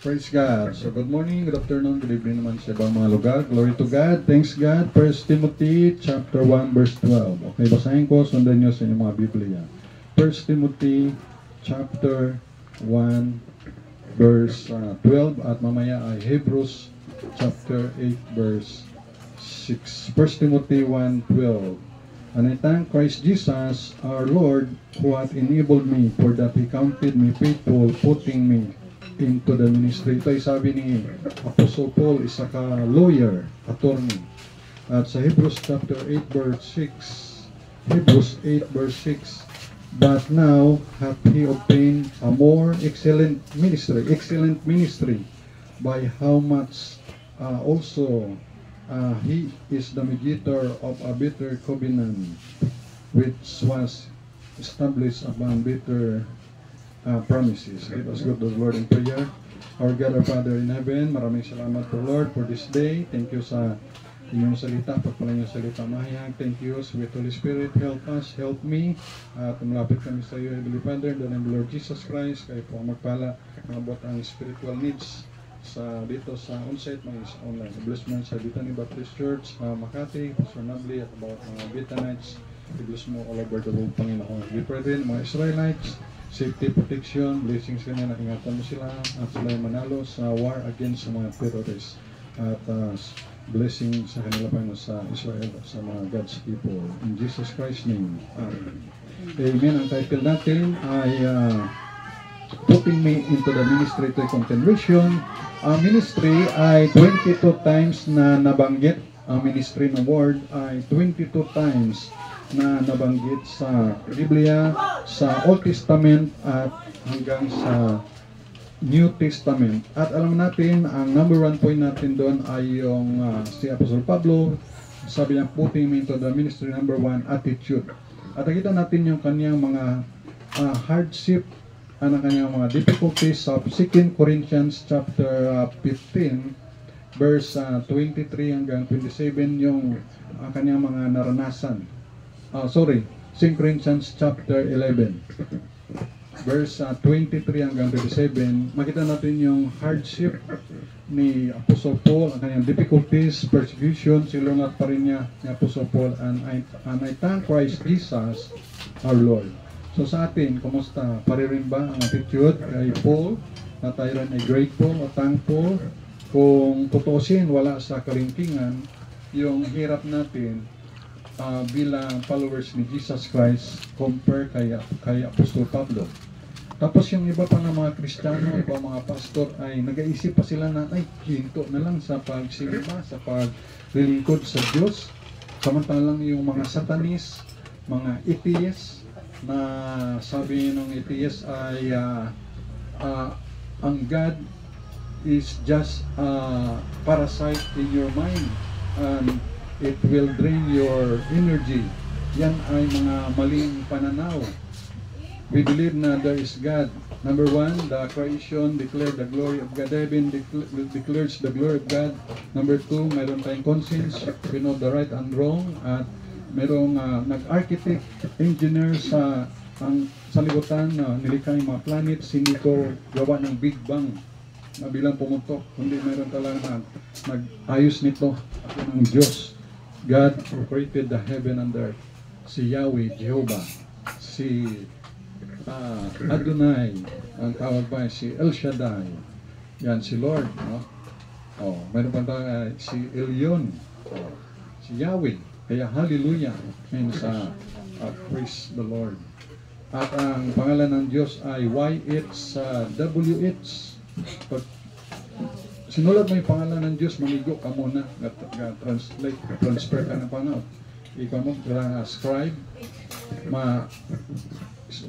Praise God. So good morning, good afternoon, good evening naman sa ibang mga lugar. Glory to God. Thanks God. 1 Timothy chapter 1 verse 12. Okay, basahin ko, sundan nyo sa inyong mga Biblia. 1 Timothy chapter 1 verse 12 at mamaya ay Hebrews chapter 8 verse 6. 1 Timothy 1:12. And I thank Christ Jesus our Lord who hath enabled me, for that He counted me faithful, putting me into the ministry. Ito ay sabi ni Apostle Paul, isa ka lawyer, attorney. At sa Hebrews chapter 8 verse 6, Hebrews 8 verse 6, but now hath he obtained a more excellent ministry, by how much also he is the mediator of a better covenant, which was established upon better promises. Let us go to the Lord in prayer. Our God, our Father in heaven, maraming salamat po Lord for this day. Thank you sa inyong salita, pagpalang inyong salita mahayag. Thank you, sweet Holy Spirit, help us, help me. At malapit kami sa iyo, Heavenly Father, in the name of the Lord Jesus Christ, kayo po ang magpala, mabot ang spiritual needs sa dito sa on-site, mga online. Bless mo sa Bethany Baptist Church, Makati, Pastor Nabli, at about mga Bethanites. Bless mo all over the world, Panginoon. We pray din, mga Israelites, safety, protection, blessings kanina, ingatan mo sila at sila manalo sa war against sa mga terrorists at blessing sa kanila pa sa Israel at sa mga God's people. In Jesus Christ's name, Amen. Amen. Ang title natin ay Putting Me into the Ministry to Continuation. Ang ministry ay 22 times na nabanggit. Ang ministry ng word ay 22 times na nabanggit sa Biblia, sa Old Testament at hanggang sa New Testament. At alam natin, ang number one point natin doon ay yung si Apostle Pablo, sabi niya, putting me into the ministry, number one, attitude. At nakita natin yung kanyang mga hardship, ang kanyang mga difficulties sa 2 Corinthians chapter 15 verse 23 hanggang 27 yung kanyang mga naranasan. 2 Corinthians chapter 11 verse 23 hanggang 27, makita natin yung hardship ni Apostle Paul, ang kanyang difficulties, persecution, silungat pa rin niya ni Apostle Paul, and I thank Christ Jesus our Lord. So sa atin, kumusta? Pare rin ba ang attitude kay Paul na tayo rin ay grateful o thankful? Kung tutusin, wala sa kalingkingan yung hirap natin bilang followers ni Jesus Christ compare kay Apostol Pablo. Tapos yung iba pa ng mga Kristiyano, iba mga pastor ay nag-iisip pa sila na ay hinto na lang sa pagsimba, sa paglilingkod sa Diyos. Samantalang yung mga satanis, mga atheists, na sabi ng atheist ay ang God is just parasite in your mind and it will drain your energy. Yan ay mga maling pananaw. We believe na there is God. Number one, the creation declared the glory of God. Heaven declares the glory of God. Number two, mayroon tayong conscience. We know the right and wrong. At mayroong nag-architect, engineer sa libutan na nilikha yung mga planets. Hindi ko gawa ng Big Bang na bilang pumutok. Kundi mayroon talaga nag-ayos nito at ng Diyos. God who created the heaven and earth. Si Yahweh, Jehovah, si Adonai, ang tawag ba si El Shaddai. Yan si Lord, no? Mayroon pa tayo si Elyon, si Yahweh. Kaya hallelujah means praise the Lord. At ang pangalan ng Diyos ay YHWH. Pag sinulat mo yung pangalan ng Diyos, mamigo ka muna, transfer ka ng pangalan. Ikaw mo, kailangan scribe,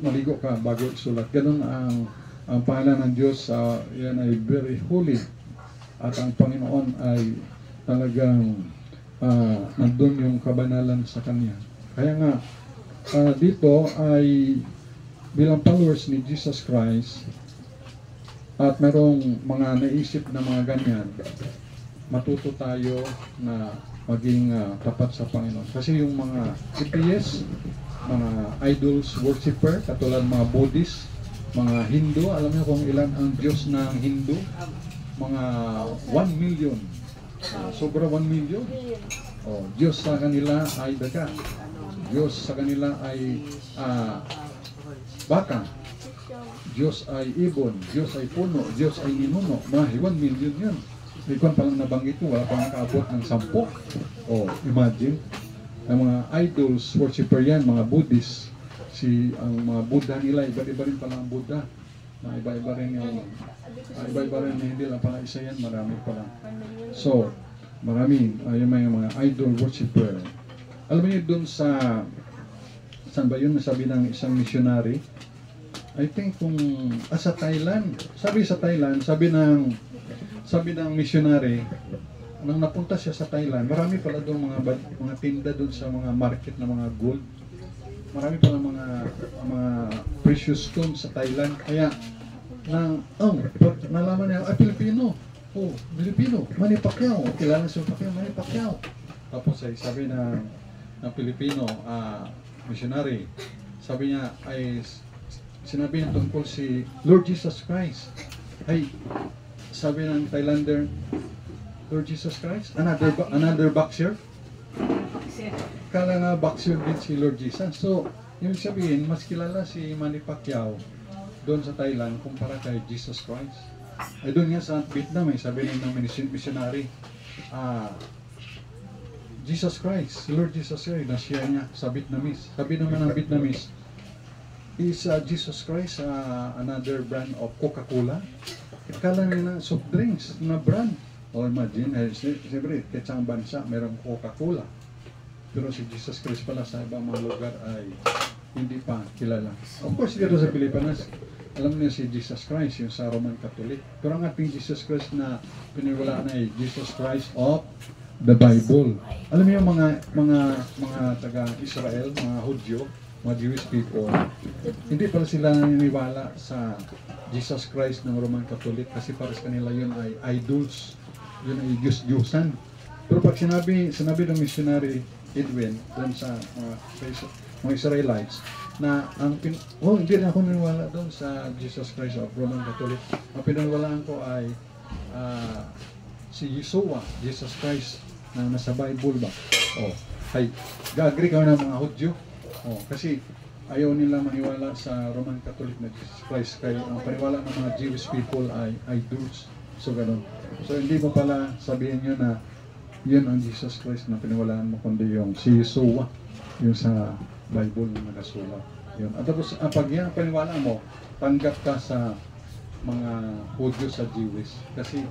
maligo ka bago isulat. Ganun ang pangalan ng Diyos, yan ay very holy. At ang Panginoon ay talagang nandun yung kabanalan sa Kanya. Kaya nga, dito ay bilang followers ni Jesus Christ, at merong mga naisip na mga ganyan, matuto tayo na maging tapat sa Panginoon. Kasi yung mga atheists, mga idols worshiper, katulad mga Buddhists, Mga Hindu, alam niyo kung ilan ang Diyos ng Hindu? Mga 1 million. Sobra 1 million. Oh, Diyos sa kanila ay daga. Diyos sa kanila ay baka. Diyos ay ibon. Diyos ay puno. Diyos ay ninuno. Mga 1 million yan. Ikaw pa lang nabanggit ko, wala pang nakaabot ng 10. Oh, imagine. Ang mga idols, worshiper yan, mga Buddhist. Ang mga Buddha nila, iba-iba rin pala ang Buddha. Na iba-iba rin yung, iba-iba rin na hindi lang pala isa yan, marami pala. So, marami, yung mga idol worshiper. Alam niyo dun sa, saan ba yun, nasabi ng isang missionary? I think kung, sa Thailand, sabi ng missionary, nang napunta siya sa Thailand, marami pala doon mga tinda doon sa mga market na mga gold. Marami pala mga precious stones sa Thailand. Kaya nalaman niya, Pilipino. Oh, Pilipino, Manny Pacquiao. Kilala siya Pacquiao, Manny Pacquiao. Tapos sabi ng Pilipino missionary, sabi niya sinabi niya tungkol si Lord Jesus Christ. Sabi ng Thailander, Lord Jesus Christ? Another boxer? Kala nga boxer din si Lord Jesus. So, yung sabihin, mas kilala si Manny Pacquiao doon sa Thailand kumpara kay Jesus Christ. Ay doon nga sa Vietnam, sabi ng missionary, Jesus Christ, si Lord Jesus Christ, na-share niya sa Vietnamese. Sabi naman ng Vietnamese, is Jesus Christ another brand of Coca-Cola? Kala nila soft drinks na brand. O imagine, siyempre, kahit sa bansa, mayroong Coca-Cola. Pero si Jesus Christ pala sa ibang mga lugar ay hindi pa kilala. Of course, dito sa Pilipinas, alam niyo si Jesus Christ, yung sa Roman Catholic. Pero ang ating Jesus Christ na piniwalaan ay Jesus Christ of the Bible. Alam niyo mga taga-Israel, mga Hudyo, mga Jewish people, hindi pala sila naniniwala sa Jesus Christ ng Roman Catholic kasi para sa kanila yun ay idols, yun ay Diyos-Diyosan. Pero pag sinabi ng missionary Edwin doon sa mga Israelites na hindi na ako naniniwala doon sa Jesus Christ of Roman Catholic. Ang pinaniwalaan ko ay si Yeshua, Jesus Christ na nasa Bible ba? Ga-agree kami ng mga Hudyo. Kasi ayaw nila maniwala sa Roman Catholic na Jesus Christ. Kaya ang paniwala ng mga Jewish people ay idols. So ganun. So hindi mo pala sabihin nyo na yun ang Jesus Christ na piniwalaan mo, kundi yung si Yeshua, yung sa Bible na nakasulat. Yun. At tapos pag yan paniwala mo, tanggap ka sa mga Hudyo sa Jewish. Kasi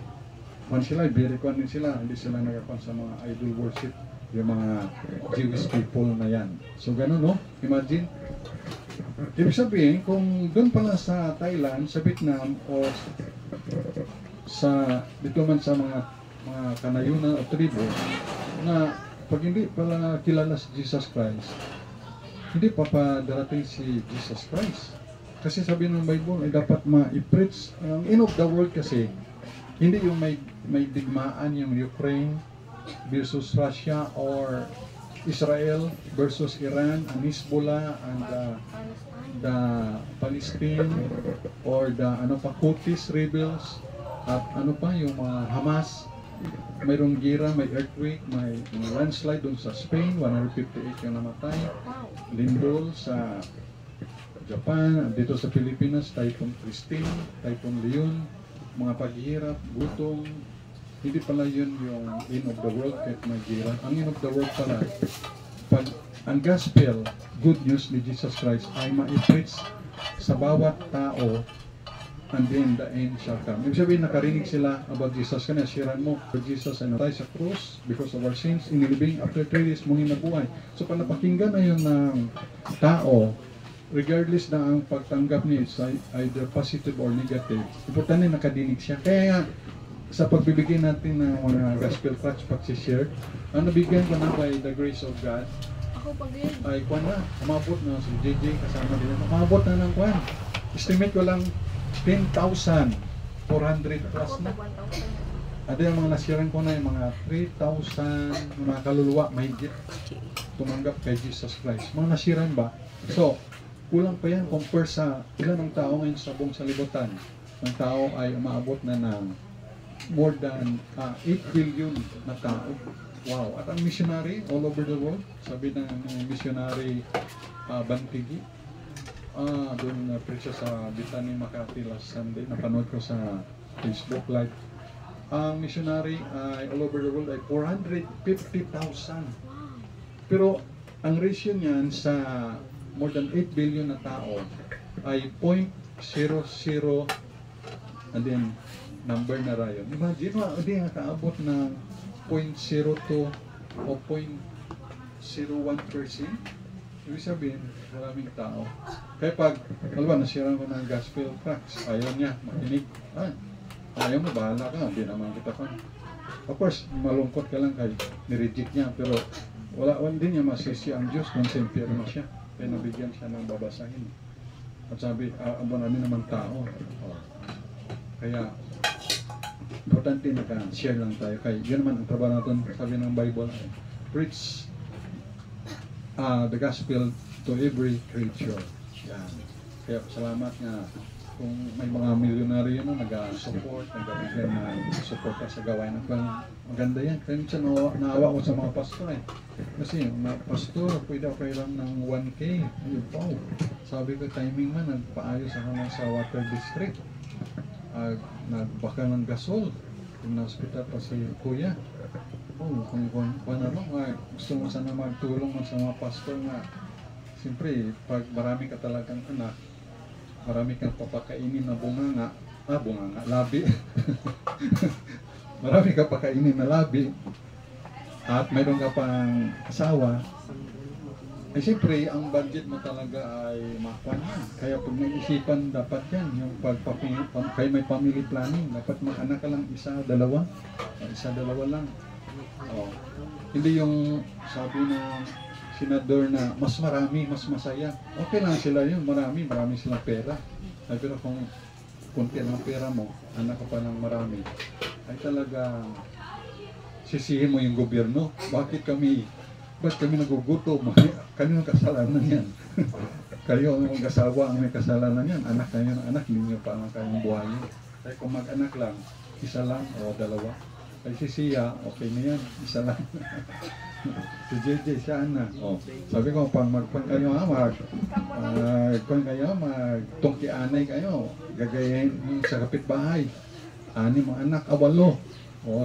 sila, birikuan din sila, hindi sila nagkakuan sa mga idol worship, yung mga Jewish people na yan. So ganun, no? Imagine. Ibig sabihin, kung doon pala sa Thailand, sa Vietnam, o dito man sa mga kanayunan o tribo, na pag hindi pala kilala si Jesus Christ, hindi pa darating si Jesus Christ. Kasi sabi ng Bible, ay dapat ma-preach. Ang end of the world kasi, hindi yung may digmaan yung Ukraine versus Russia or Israel versus Iran, and Hezbollah and the Palestine or the Houthis rebels at yung mga Hamas. Mayroong gira, may earthquake, may landslide doon sa Spain, 158 yung namatay. Lindol sa Japan, dito sa Pilipinas, Typhoon Christine, Typhoon Leon, mga paghihirap, gutom. Hindi pala yun yung end of the world kahit may gira. Ang end of the world pala, pag ang gospel, good news ni Jesus Christ ay ma-preach sa bawat tao, and then the end shall come. Ibig sabihin, nakarinig sila about Jesus. Kaya siran mo, Jesus ay natay sa cross because of our sins, inilibing after 3 days, muli nabuhay. So, pag napakinggan na yun ng tao, regardless na ang pagtanggap niya is either positive or negative, importante nakadinig siya. Kaya sa pagbibigay natin ng mga gospel tracts, pag-share, ang nabigyan ko na by the grace of God, ay kwan na, umabot na si JJ kasama din. Umabot na ng kwan. Estimate ko lang 10,400 plus na. At yung mga nasiran ko na yung mga 3,000 mga kaluluwa mahigit tumanggap kay Jesus Christ. Mga nasiran ba? So, kulang pa yan compare sa ilan ng tao ngayon sa buong salibutan. Ang tao ay umaabot na ng more than 8 billion na tao. Wow! At ang missionary all over the world, sabi ng missionary Bantigi, doon na preach sa Bethany Makati last Sunday, napanood ko sa Facebook Live. Ang missionary ay all over the world ay 450,000. Pero ang ratio niyan sa more than 8 billion na tao ay 0.00 and then number na rayon. Imagine mo, hindi nakaabot ng 0.02 o 0.01%. Ibig sabihin, maraming tao. Kaya pag, nasirang ko ng gospel tracts, ayaw niya makinig. Ayaw mo, bahala ka, hindi naman kita pa. Of course, malungkot ka lang kay nireject niya, pero wala din niya masisi ang Diyos kung sempirma siya. Kaya nabigyan siya ng babasahin. At sabi, marami naman tao. Kaya, importante naka-share lang tayo. Kaya yun naman ang trabaho natin, sabi ng Bible, preach the gospel to every creature. Yan. Kaya salamat nga kung may mga milyonaryo na nag-support, nag-bigyan na support sa gawain ng kwan. Maganda yan. Kaya minsan naawa ko sa mga pastor eh. Kasi mga pastor, pwede ako kailang ng 1K. Ayun, wow. Sabi ko, timing man, nagpaayos ako lang sa water district. Nagbaka ng gasol. Yung na-hospital pa si Kuya. Kung gusto mo sana magtulong sa mga pastor na siyempre, pag marami ka talagang anak, marami kang papakainin na bunganga, labi. Marami ka pakainin na labi at mayroon ka pang asawa, ay siyempre, ang budget mo talaga ay makuha yan. Kaya pag nag-isipan, dapat yan. Yung kayo may family planning, dapat mag-anak ka lang isa, dalawa lang. Hindi yung sabi ng senador na mas marami, mas masaya. Okay lang sila yun, marami silang pera. Pero kung kunti lang pera mo, anak ka pa ng marami, ay talaga sisihin mo yung gobyerno. Ba't kami nagugutom? Kaninong kasalanan yan? Kayo ang mag-asawa ang may kasalanan yan. Anak kayo ng anak, hindi nyo pa ang kayong buhayin. Kaya kung mag-anak lang, isa lang o dalawa. Kaya si Sia, okay na yan, isa lang. Si JJ, saan na? Sabi ko, pag magpang kayo magtungki-anay kayo, gagayahin sa kapitbahay. 6 mga anak, 8.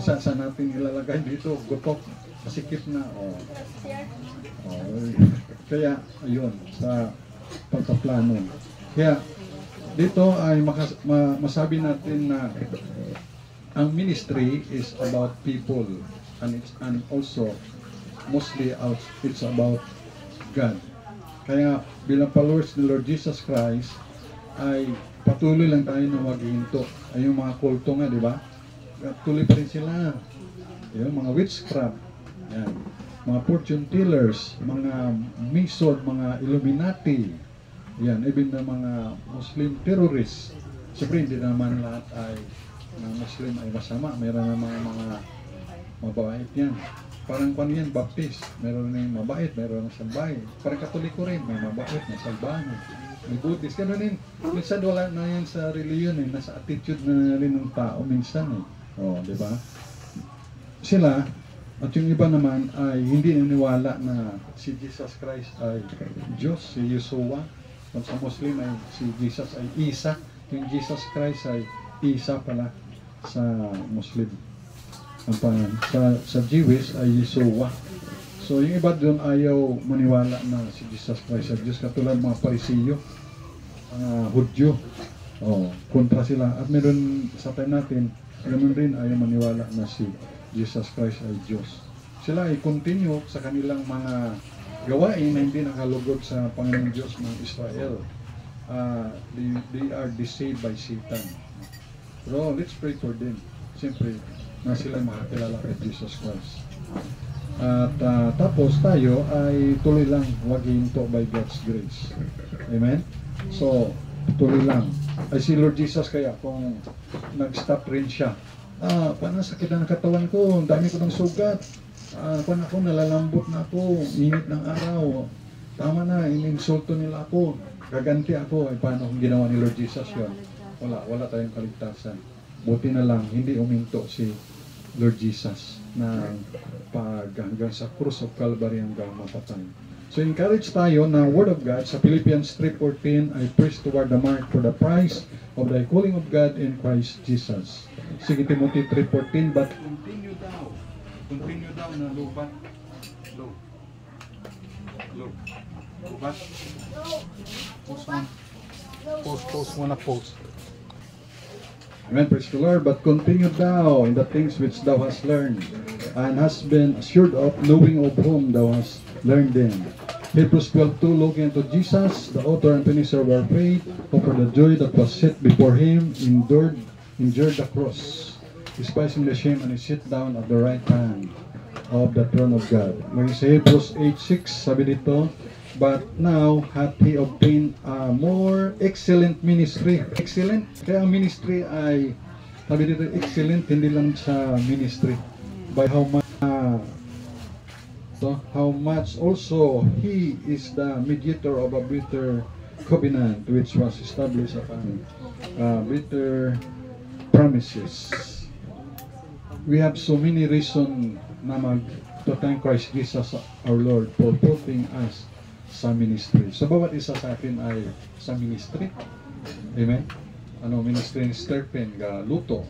Saan natin ilalagay dito? Gutok, masikip na. Kaya, ayun, sa pagpaplano. Kaya, dito ay masabi natin na ang ministry is about people and also mostly it's about God. Kaya bilang followers ni Lord Jesus Christ ay patuloy lang tayo na maghihinto. Ay yung mga kulto nga, di ba? Tuloy pa rin sila. Yung mga witchcraft, yan. Mga fortune tellers, mga Mason, mga Illuminati, yan, even na mga Muslim terrorists. Siyempre, hindi naman lahat ay mga Muslim ay masama. Meron na mga mabait yan. Parang kung yan, Baptist, meron na yung mabait, meron na salbahe. Parang Katoliko rin, may mabait, may salbahe. May Buddhist, gano'n din. Minsan wala na yan sa religion eh, nasa attitude na rin ng tao minsan eh. Di ba? Sila, at yung iba naman ay hindi naniwala na si Jesus Christ ay Diyos, si Yeshua. Kung sa Muslim ay si Jesus ay Isa. Yung Jesus Christ ay Isa pala sa Muslim. Ang pangalan. Sa Jewish ay Yeshua. So yung iba doon ayaw maniwala na si Jesus Christ ay Diyos. Katulad mga Parisiyo, Hudyo. Kontra sila. At meron sa time natin, ganoon rin ayaw maniwala na si Jesus Christ ay Diyos. Sila ay continue sa kanilang mga gawain na hindi nakalugod sa Panginoon Diyos ng Israel. They are deceived by Satan. Pero let's pray for them. Siyempre, na sila makakilala kay Jesus Christ. At tapos tayo ay tuloy lang, huwag hihinto by God's grace. Amen? So, tuloy lang. Ay si Lord Jesus kaya kung nag-stop rin siya, paano sakit na ng katawan ko, ang dami ko ng sugat, paano ako, nalalambot na ako, init ng araw, tama na, ininsulto nila ako, gaganti ako, paano kung ginawa ni Lord Jesus yun? Wala tayong kaligtasan. Buti na lang, hindi uminto si Lord Jesus na hanggang sa cross of Calvary hanggang mapatay. So encourage tayo na Word of God sa Philippians 3:14, I press toward the mark for the prize of the calling of God in Christ Jesus. 2 Timothy 3:14, but continue daw na lubat. Lubat. Post. Amen, praise the Lord. But continue thou in the things which thou hast learned, and hast been assured of, knowing of whom thou hast learned them. Hebrews 12:2, looking unto Jesus, the author and finisher of our faith, who for the joy that was set before him endured the cross, despising the shame, and he sat down at the right hand of the throne of God. May sa Hebrews 8:6, sabi dito, but now hath he obtained a more excellent ministry. Excellent. Kaya ang ministry ay, sabi dito, excellent, hindi lang sa ministry. By how much also he is the mediator of a better covenant, which was established upon better promises. We have so many reasons na to thank Christ Jesus our Lord for putting us sa ministry. So bawat isa sa atin ay sa ministry. Amen? Ministry ni Sterpen, luto.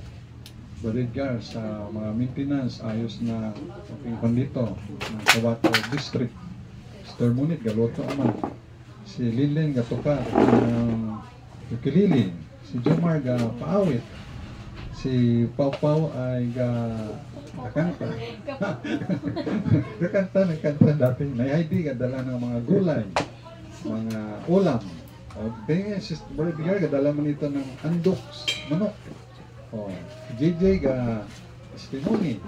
Badidgar sa mga maintenance, ayos na pagpingpan dito ng Kawato District. Sister Munit, galuto aman. Si Linlen, gatukar ng ukulele. Si Jomar, paawit. Si Pau ay kakanta. Nagkanta dati. Nai-ID, gadala ng mga gulay, mga ulam. O, kaya si Badidgar, gadala man ito ng andoks, manok. Oh, JJ ga testimony.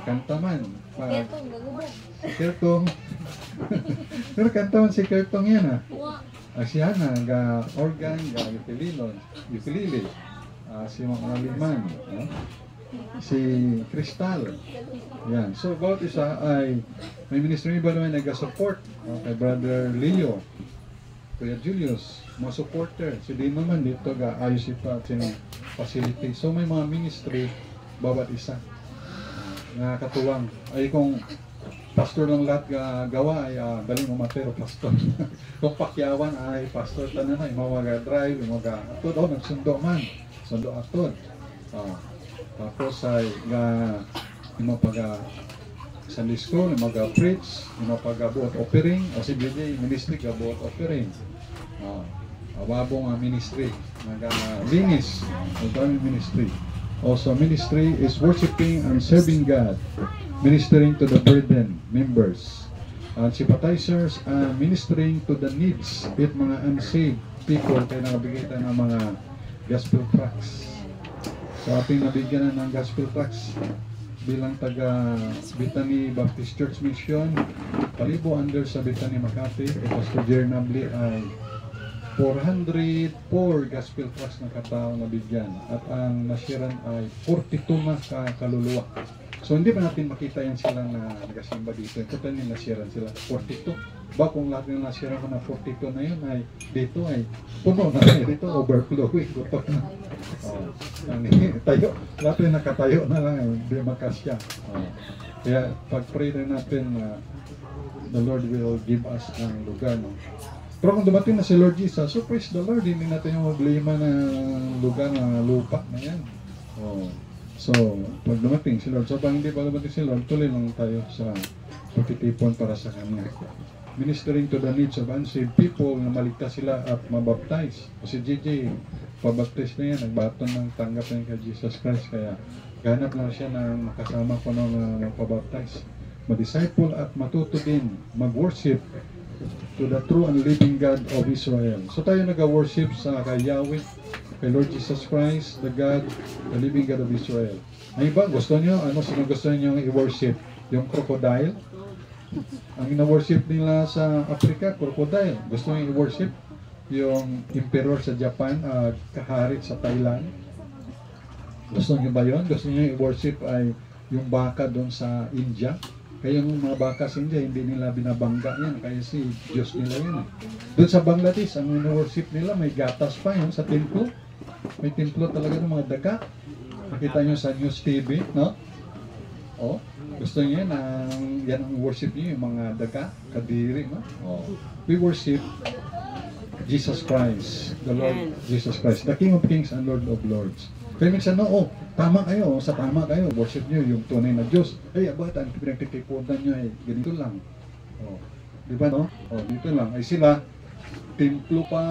Kanta man. Kertong. Pero kanta man si Kertong yan Asiana ga organ ga ukulele. Si mga liman. Si Crystal. Yan. So bawat isa ay may ministry ba naman nag-support kay Brother Leo. Kuya Julius, mga supporter. Si Dino man dito ayos ito at facility. So may mga ministry bawat isa na katuwang. Ay kung pastor lang lahat gawa ay daling umatero pastor. Kung pakyawan ay pastor tanan ay mawaga-drive, mawaga-atod. Nagsundo man. Sundo atod. Tapos ay Sunday school, mag-preach, mag-buot offering, o si BJ ministry, ga-buot offering. Awabong ministry, linis, ministry. Also, ministry is worshiping and serving God, ministering to the burdened members. Sympathizers and ministering to the needs at mga unsaved people kaya nabigay tayo ng mga gospel tracts. So, ating nabigyan na ng gospel tracts bilang taga Bethany Baptist Church Mission, Palibo under sa Bethany Makati, Pastor Jerry Nabli ay 404 gospel tracts na katao na bigyan at ang nasiran ay 42 na kaluluwa. So hindi pa natin makita yan silang na nagasimba dito. Ito tayo nasiran sila 42. Ba kung lahat ng nasiran ko na 42 na yun ay dito ay puno na dito overflowing. Gutok na. Tayo, lahat yung nakatayo na lang, hindi makasya. Kaya pag-pray rin natin na the Lord will give us ang lugar. No? Pero kung dumating na si Lord Jesus, so praise the Lord, hindi natin yung problema ng lugar na lupa na yan. So, pag dumating si Lord, so pag hindi pa dumating si Lord, tuloy lang tayo sa pagtitipon para sa Kanya. Ministering to the needs of unsaved people na maligtas sila at mabaptize. Kasi JJ, pabaptize na yan, nagbaton ng tanggap na kay Jesus Christ. Kaya ganap lang siya na makasama ko na magpabaptize. Ma-disciple at matuto din mag-worship to the true and living God of Israel. So tayo nag-worship sa kay Yahweh, kay Lord Jesus Christ, the God, the living God of Israel. Ang iba, gusto nyo, sino gusto nyo i-worship? Yung crocodile? Ang ina-worship nila sa Africa, crocodile. Gusto nyo i-worship? Yung emperor sa Japan, kahari sa Thailand? Gusto nyo ba yun? Gusto nyo i-worship ay yung baka doon sa India? Kaya yung mga baka sa India, hindi nila binabangga yan. Kaya si Diyos nila yan. Doon sa Bangladesh, ang worship nila, may gatas pa yun sa templo. May templo talaga ng mga daga. Nakita nyo sa News TV, no? Oh, gusto niyo yan ang worship niyo, yung mga daga, kadiri, no? Oh. We worship Jesus Christ, the Lord Jesus Christ, the King of Kings and Lord of Lords. Kaya minsan, no, tama kayo, sa tama kayo, worship nyo yung tunay na Diyos. Ay, abad, ang pinagtitipunan nyo ay ganito lang. Oh, di ba, no? Oh, dito lang. Ay sila, templo pa,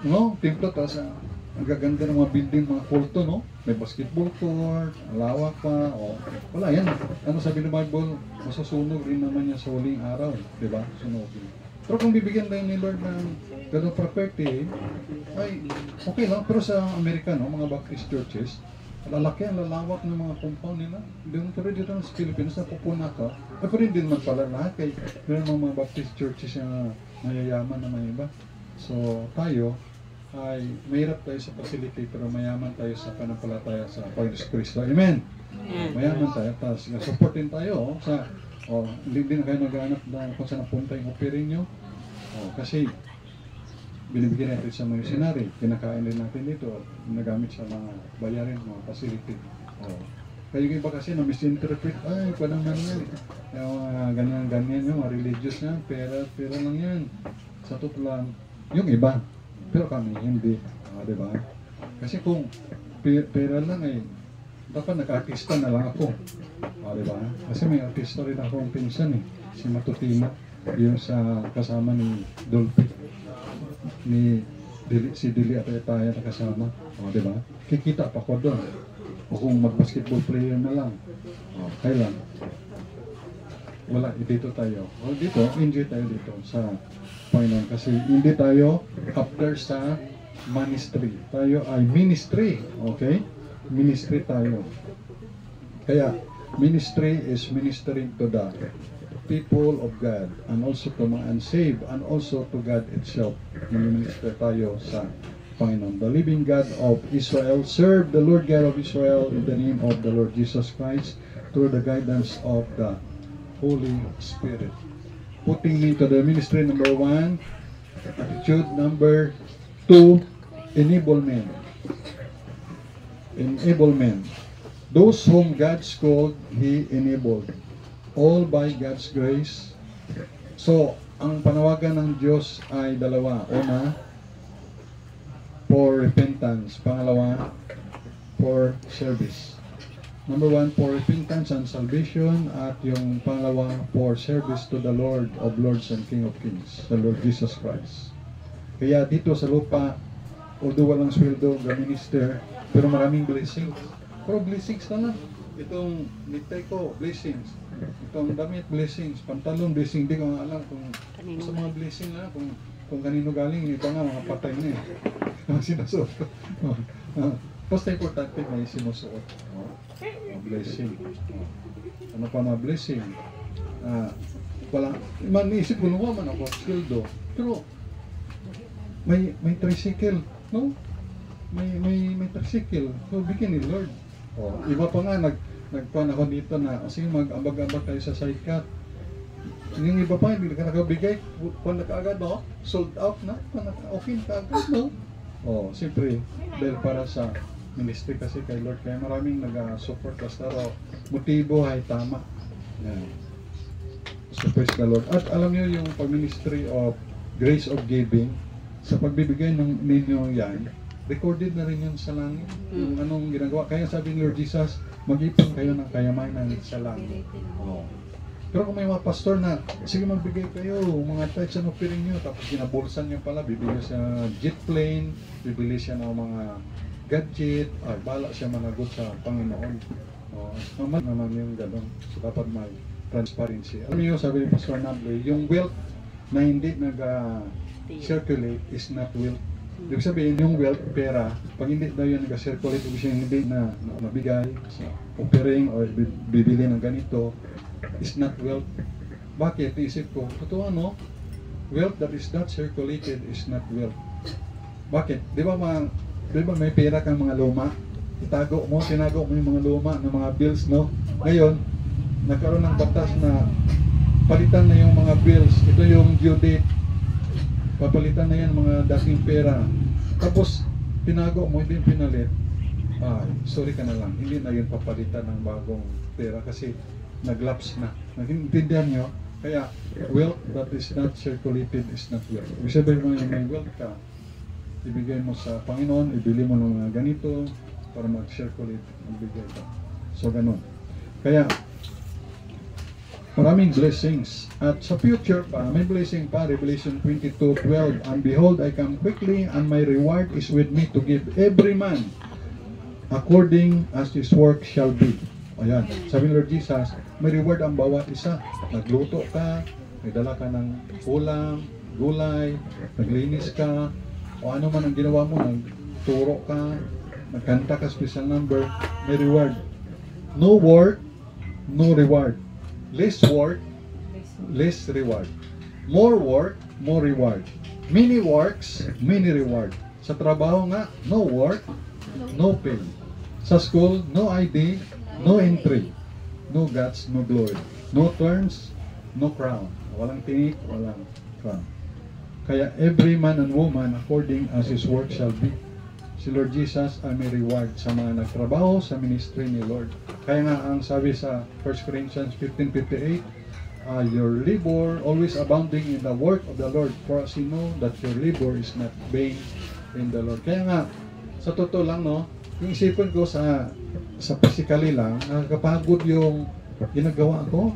no? Templo, tapos ang gaganda ng mga building, mga kulto, no? May basketball court, lawak pa, oh. Wala yan. Ano sabi ng Bible? Masasunog rin naman yan sa huling araw, di ba? Sunogin. Pero kung bibigyan tayo ni Lord ng ganong property, ay okay lang. Pero sa Amerika, no, mga Baptist churches, lalaki ang lalawak ng mga compound nila. Pero dito sa Pilipinas, napupuna ka. Pero hindi naman pala lahat. Kaya meron mga Baptist churches na mayayaman na may iba. So tayo, ay mahirap tayo sa facility pero mayaman tayo sa panampalataya sa Panginoon Kristo. Amen? Mayaman tayo. Tapos supportin tayo sa hindi na kayo naghanap na kung saan napunta yung operin nyo. Kasi binibigyan natin sa mga missionary, kinakain din natin dito at nagamit sa mga bayarin, mga facility. Kaya yung iba kasi na misinterpret, ay, pa naman yan. Yung ganyan-ganyan yung mga religious yan, pera lang yan. Sa totoo lang, yung iba. Pero kami hindi, diba? Kasi kung pera lang eh, dapat nag-artista na lang ako. Diba? Kasi may artista rin akong pinsan eh, si Matutina, yung sa kasama ni Dolphy, si Dili at Etaya na kasama. Diba? Kikita pa ko doon. O kung mag-basketball player na lang, kailan? Wala, dito tayo. Dito, enjoy tayo dito sa Panginoon. Kasi hindi tayo after sa ministry. Tayo ay ministry. Okay? Ministry tayo. Kaya, ministry is ministering to the people of God and also to mga unsaved and also to God itself. Minister tayo sa Panginoon. The living God of Israel, serve the Lord God of Israel in the name of the Lord Jesus Christ through the guidance of the Holy Spirit. Putting me to the ministry number 1, attitude number 2, enablement. Enablement. Those whom God's called, He enabled. All by God's grace. So, ang panawagan ng Diyos ay dalawa. Una, for repentance. Pangalawa, for service. Number 1, for repentance and salvation. At yung pangalawa, for service to the Lord of Lords and King of Kings, the Lord Jesus Christ. Kaya dito sa lupa, although walang sweldo, minister, pero maraming blessings. Pero blessings na lang. Itong necktie ko, blessings. Itong damit, blessings. Pantalon, blessing. Hindi ko nga alam kung sa mga blessing na, kung kanino galing. Iba nga, mga patay na eh. Ang sinusuot ko. Basta importante may sinusuot. Blessing. Ano pa mga blessing? Wala. Manisip ko naman ako, sweldo. Pero, may tricycle. No? May tricycle. So, bigyan ni Lord. Iba pa nga, nagpan ako dito na, sige mag-ambag-ambag tayo sa sidecut. Yung iba pa, hindi ka nakabigay. Kung nakaagad, no? Sold out na. Okay, nakaagad, no? Siyempre, dahil para sa ministry kasi kay Lord. Kaya maraming nag-support. Basta motibo ay tama. Yan. So, praise the Lord. At alam niyo yung pag-ministry of grace of giving, sa pagbibigay ng ninyo yan, recorded na rin yun sa langit. Yung anong ginagawa. Kaya sabi ni Lord Jesus, mag-ipon kayo ng kayamanan sa langit. Pero kung may mga pastor na, sige magbigay kayo, mga tithes and offering nyo, tapos ginabulsan nyo pala, bibili siya jet plane, bibili siya ng mga gadget, bala siya managot sa Panginoon. Naman yung gano'n. So dapat may transparency. Alam niyo, sabi ni Pastor Nable, yung wealth na hindi nag-circulate is not wealth. Ibig sabihin, yung wealth, pera, pag hindi daw yun nag-circulate, ibig sabihin hindi na mabigay sa offering or bibili ng ganito, is not wealth. Bakit? Isip ko, totoo no? Wealth that is not circulated is not wealth. Bakit? Di ba may pera kang mga luma? Tinago mo yung mga luma ng mga bills, no? Ngayon, nagkaroon ng batas na palitan na yung mga bills. Ito yung due date. Papalitan na yan mga dating pera. Tapos, tinago mo, hindi pinalit. Sorry ka na lang. Hindi na yun papalitan ng bagong pera kasi naglaps na. Nagintindihan nyo? Kaya, wealth that is not circulated is not wealth. Ibig sabihin mo yung may wealth ka, ibigay mo sa Panginoon, ibili mo ng mga ganito para mag-circulate, magbigay ka. So, ganun. Kaya, maraming blessings. At sa future pa, may blessing pa, Revelation 22:12. And behold, I come quickly, and my reward is with me to give every man according as his work shall be. Ayan, sabi ni Lord Jesus, may reward ang bawat isa. Nagluto ka, may dala ka ng ulam, gulay, naglinis ka, o ano man ang ginawa mo, nagturo ka, nagkanta ka special number, may reward. No work, no reward. Less work, less reward. More work, more reward. Many works, many reward. Sa trabaho nga, no work, no pay. Sa school, no ID, no entry. No guts, no glory. No turns, no crown. Walang tinik, walang crown. Kaya every man and woman according as his work shall be. Si Lord Jesus ay may reward sa mga nagtrabaho sa ministry ni Lord. Kaya nga ang sabi sa 1 Corinthians 15:58, your labor always abounding in the work of the Lord, for as you know that your labor is not vain in the Lord. Kaya nga, sa totoo lang, no, yung isipan ko sa physically lang, nakakapagod yung ginagawa ko.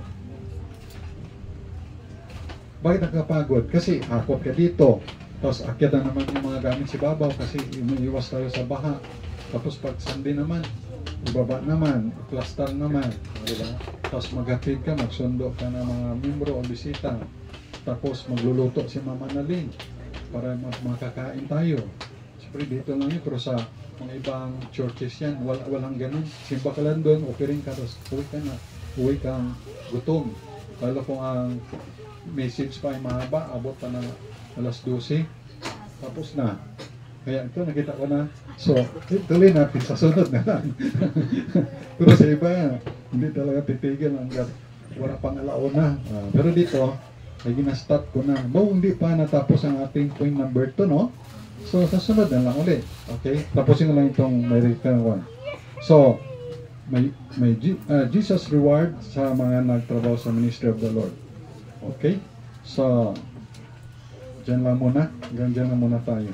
Bakit nakakapagod? Kasi akot ka dito, tapos akyat na naman yung mga gamit si babaw kasi iwas tayo sa baha. Tapos pag Sunday naman, ibaba naman, cluster naman, diba? Tapos maghatid ka, magsundo ka ng mga membro o bisita. Tapos magluluto si Mama Nalin para makakain tayo. Siyempre dito lang yun, pero sa mga ibang churches yan, walang ganun. Simba ka lang doon, okay rin ka, tapos uwi kang gutom. Lalo kung ang message pa ay mahaba, abot pa ng alas 12, tapos na. Kaya ito, nakita ko na. So, tuloy natin sa sunod na lang. Pero sa iba, hindi talaga titigil hanggang wala pang alauna. Pero dito, ay ginastat ko na. Hindi pa natapos ang ating point number 2, no? So, sa sunod na lang ulit. Okay? Tapusin ko lang itong may return one. So, may Jesus reward sa mga nagtrabaho sa ministry of the Lord. Okay? So, dyan lang muna. Dyan lang muna tayo.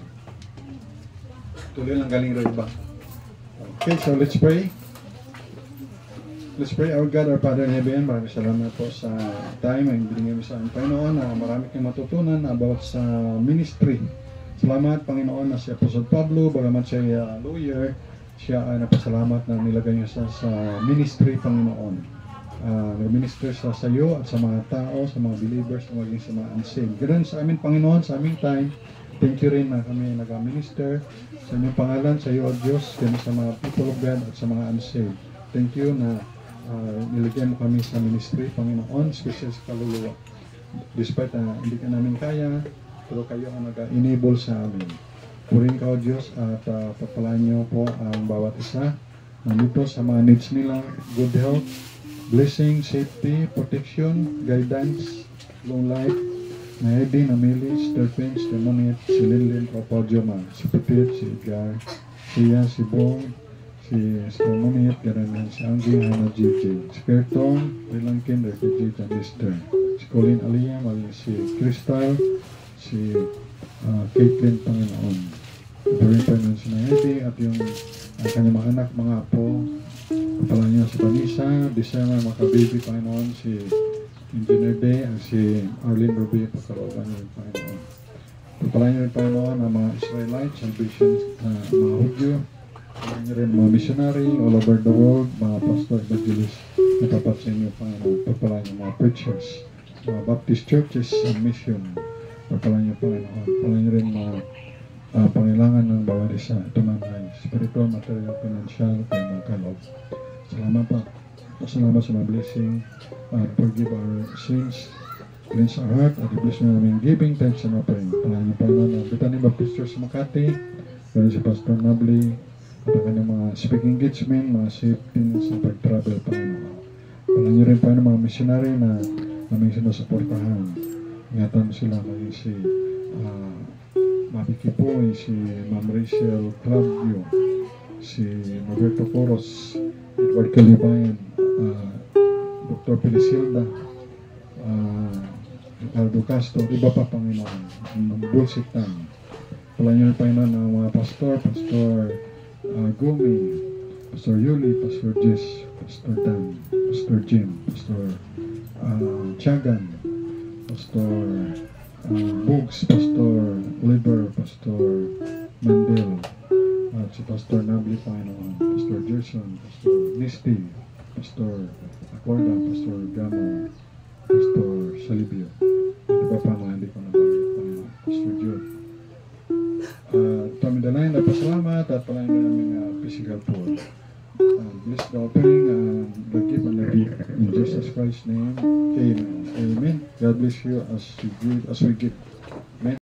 Tuloy lang galing rin ba? Okay, so let's pray. Let's pray. Our God, our Father in heaven, maraming salamat po sa time ang binigay mo sa amin, Panginoon, na marami kang matutunan about sa ministry. Salamat, Panginoon, na si Apostol Pablo, bagamat siya lawyer, siya ay napasalamat na nilagay niya sa ministry, Panginoon. Nag-minister sa iyo at sa mga tao, sa mga believers, at maging sa mga unsaved. Ganun sa amin, Panginoon, sa aming time, thank you rin na kami nag-minister sa inyong pangalan, sa iyo, O Diyos, kami sa mga people of God at sa mga unsaved. Thank you na nilagay mo kami sa ministry, Panginoon, special sa kaluluwa. Despite hindi ka namin kaya, pero kayo ang nag-enable sa amin. Purin ka, O Diyos, at pagpalaan niyo po ang bawat isa nandito sa mga needs nila, good health, blessing, safety, protection, guidance, long life, na Eddie, na Milis, Terpins, Demonit, si Linlin, Papadyoma, si Petit, si Edgar, siya, si Bong, si Demonit, gano'n si Anggi, Hana Gigi, si Kertong, Rilangkin, Refugee, and Lister, si Colin Aliyam, si Crystal, si Caitlin, Panginoon. Gawin pa naman si Eddie at yung kanyang mga anak, mga apo, pala niyo si Vanessa, December, makababy, Panginoon, si Engineer Day, at si Arlene Ruby, pagkalooban niyo rin, Panginoon. Pagpala niyo rin, Panginoon, ang mga Israelites, salvation, mga Hudyo, pagpala niyo rin mga missionary all over the world, mga pastor, evangelist, na tapat sa inyo, Panginoon. Pagpala niyo mga preachers, mga Baptist churches, and mission. Pagpala niyo, Panginoon. Pagpala niyo rin mga pangailangan ng bawat isa, tumanay, spiritual, material, financial, kaya mga kalog. Salamat po. Salamat sa mga blessing. Forgive our sins. Cleanse our heart. At i-bless mo namin giving thanks and offering. Pangalaman pa na Bethany Baptist Church sa Makati. Ganun si Pastor Nabli. At ang kanyang mga speaking engagement, mga safety sa pag-travel, Panginoon. Pala nyo rin pa ng mga missionary na aming sinusuportahan. Ingatan mo sila maging si Mami Kipoy, si Ma'am Rachel Claudio, si Roberto Coros, Edward Calibayan, Dr. Pelisilda, Ricardo Castro, iba pa Panginoon, ng Dulcitan. Pala nyo rin pa ng mga pastor, Pastor Gumi, Pastor Yuli, Pastor Jess, Pastor Dan, Pastor Jim, Pastor Tiagan, Pastor Bugs, Pastor Liber, Pastor Mandel, at si Pastor Nabli Panginoon, Pastor Gerson, Pastor Nisty, Pastor Acorda, Pastor Gamo, Pastor Salibio. Iba pa mga hindi ko nabanggit, Pastor Jude. Kami dalayan na pasalamat at palayan na namin physical food. Bless the offering and the gift and the gift. In Jesus Christ's name, amen. Amen. God bless you as we give. Amen.